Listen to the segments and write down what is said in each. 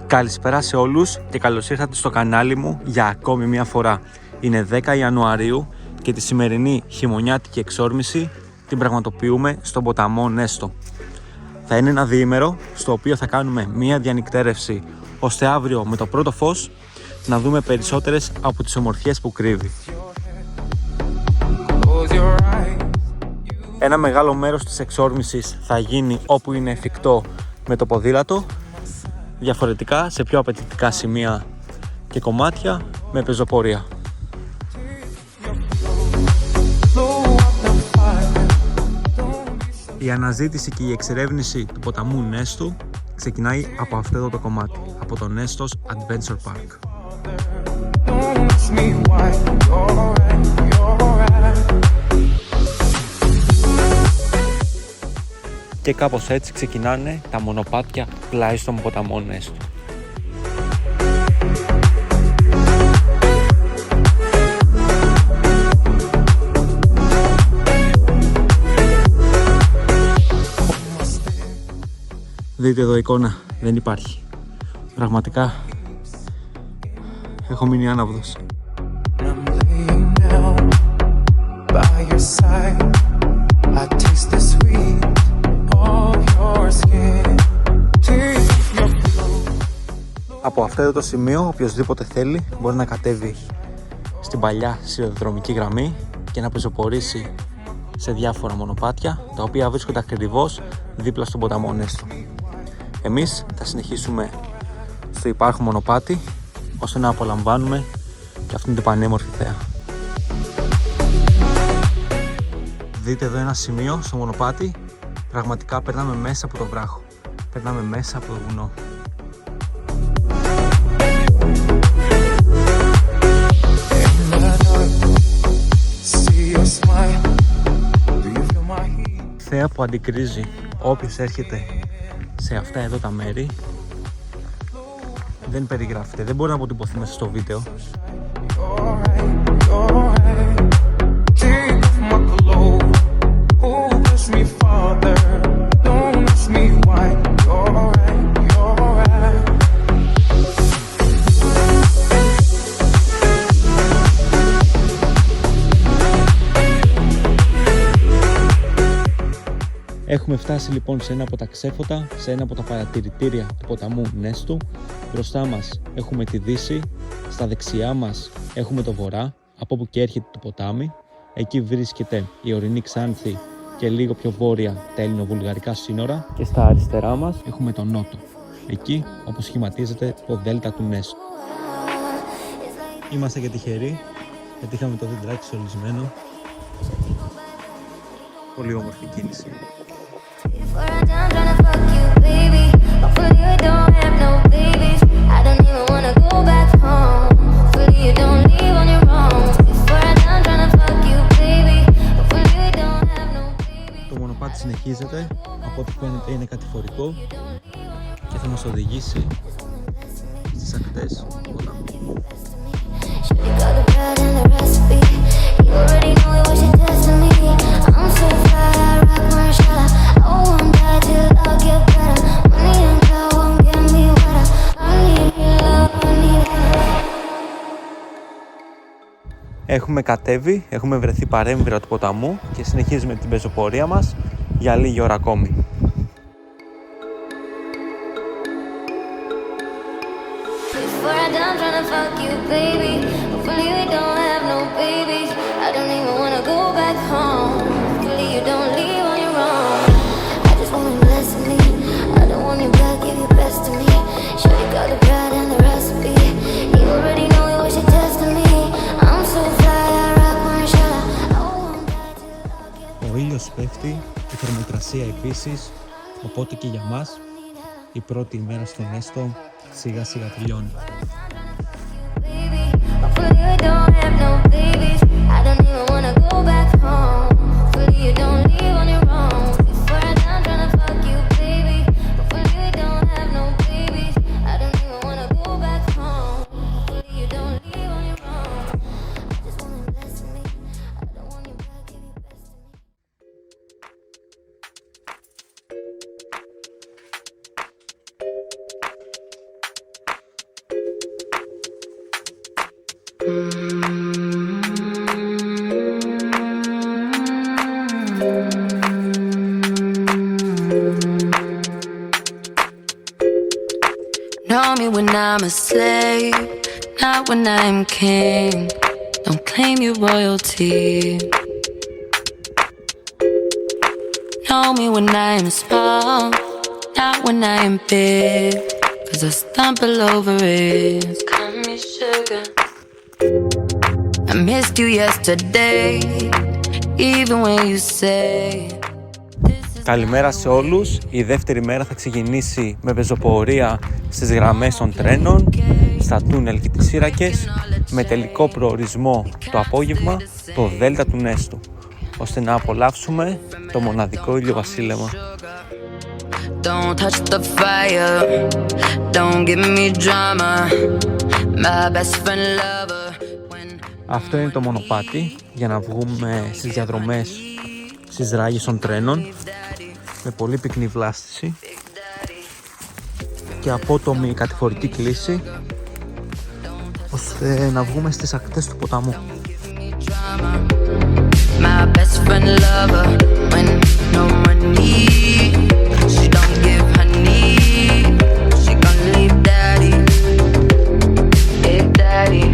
Καλησπέρα σε όλους και καλώς ήρθατε στο κανάλι μου για ακόμη μια φορά. Είναι 10 Ιανουαρίου και τη σημερινή χειμωνιάτικη εξόρμηση την πραγματοποιούμε στον ποταμό Νέστο. Θα είναι ένα διήμερο στο οποίο θα κάνουμε μια διανυκτέρευση ώστε αύριο με το πρώτο φως να δούμε περισσότερες από τις ομορφιές που κρύβει. Ένα μεγάλο μέρος της εξόρμησης θα γίνει όπου είναι εφικτό με το ποδήλατο, διαφορετικά σε πιο απαιτητικά σημεία και κομμάτια με πεζοπορία. Η αναζήτηση και η εξερεύνηση του ποταμού Νέστου ξεκινάει από αυτό εδώ το κομμάτι, από το Nestos Adventure Park. Και κάπως έτσι ξεκινάνε τα μονοπάτια πλάι στον ποταμό Νέστο. Δείτε εδώ εικόνα, δεν υπάρχει. Πραγματικά έχω μείνει άναυδος. Από αυτό εδώ το σημείο, οποιοσδήποτε θέλει μπορεί να κατέβει στην παλιά σιδηροδρομική γραμμή και να πεζοπορήσει σε διάφορα μονοπάτια, τα οποία βρίσκονται ακριβώς δίπλα στον ποταμό Νέστο. Εμείς θα συνεχίσουμε στο υπάρχον μονοπάτι ώστε να απολαμβάνουμε και αυτήν την πανέμορφη θέα. Δείτε εδώ ένα σημείο στο μονοπάτι, πραγματικά περνάμε μέσα από το βράχο, περνάμε μέσα από το βουνό. Θέα που αντικρίζει όποιος έρχεται σε αυτά εδώ τα μέρη, δεν περιγράφεται, δεν μπορεί να αποτυπωθεί μέσα στο βίντεο. Έχουμε φτάσει λοιπόν σε ένα από τα ξέφωτα, σε ένα από τα παρατηρητήρια του ποταμού Νέστου. Μπροστά μας έχουμε τη Δύση, στα δεξιά μας έχουμε το Βορρά, από όπου και έρχεται το ποτάμι. Εκεί βρίσκεται η ορεινή Ξάνθη και λίγο πιο βόρεια τα ελληνοβουλγαρικά σύνορα. Και στα αριστερά μας έχουμε τον Νότο, εκεί όπως σχηματίζεται το Δέλτα του Νέστου. Είμαστε και τυχεροί, γιατί είχαμε το δέντράκι σωλισμένο. Πολύ όμορφη κίνηση. Το μονοπάτι συνεχίζεται, από ό,τι φαίνεται είναι κατηφορικό και θα μας οδηγήσει στις ακτές του ποτάμου. Έχουμε κατέβει, έχουμε βρεθεί παρέμβυρα του ποταμού και συνεχίζουμε την πεζοπορία μας για λίγη ώρα ακόμη. Ο ήλιος πέφτει, η θερμοκρασία επίσης, οπότε και για μας η πρώτη ημέρα στο Νέστο σιγά σιγά τελειώνει. me when I'm a slave, not when I'm king. Don't claim your royalty. Know me when I'm small, not when I'm big, 'cause I stumble over it. Call me sugar. I missed you yesterday, even when you say. Καλημέρα σε όλους. Η δεύτερη μέρα θα ξεκινήσει με πεζοπορία στις γραμμές των τρένων, στα τούνελ και τις σύρακες, με τελικό προορισμό το απόγευμα το Δέλτα του Νέστου, ώστε να απολαύσουμε το μοναδικό ηλιοβασίλεμα. Don't touch the fire, don't give me drama, my best friend lover. Αυτό είναι το μονοπάτι για να βγούμε στις διαδρομές στις ράγες των τρένων, με πολύ πυκνή βλάστηση και απότομη κατηφορική κλίση, ώστε να βγούμε στις ακτές του ποταμού. My best friend lover, when no money, she don't give honey, she gon' leave daddy, big daddy.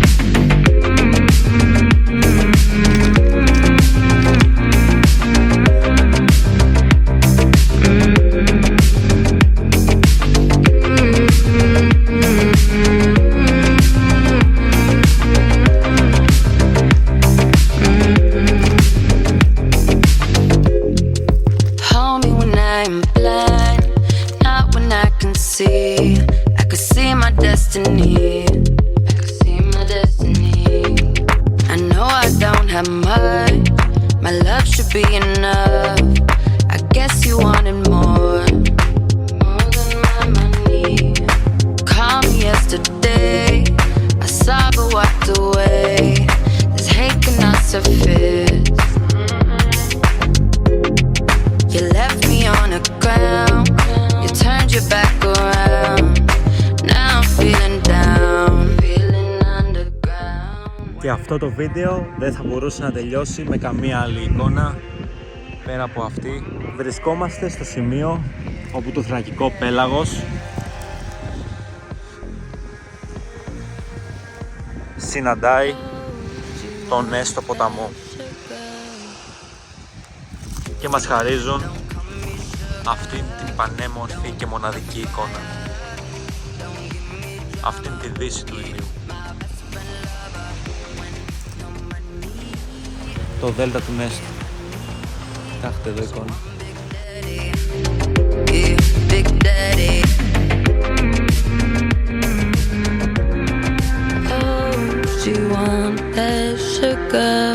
My love should be enough. I guess you wanted more than my money. Call me yesterday, I saw but walked away. This hate cannot surface. You left me on the ground, you turned your back around. Now I'm feeling down, feeling underground. Και αυτό το βίντεο δεν θα μπορούσε να τελειώσει με καμία άλλη εικόνα πέρα από αυτή. Βρισκόμαστε στο σημείο όπου το θρακικό πέλαγος συναντάει τον Νέστο ποταμό και μας χαρίζουν αυτήν την πανέμορφη και μοναδική εικόνα, αυτήν τη δύση του ήλιου. Το Δέλτα του Νέστου. Κοιτάξτε εδώ εικόνα. Oh, she want that sugar.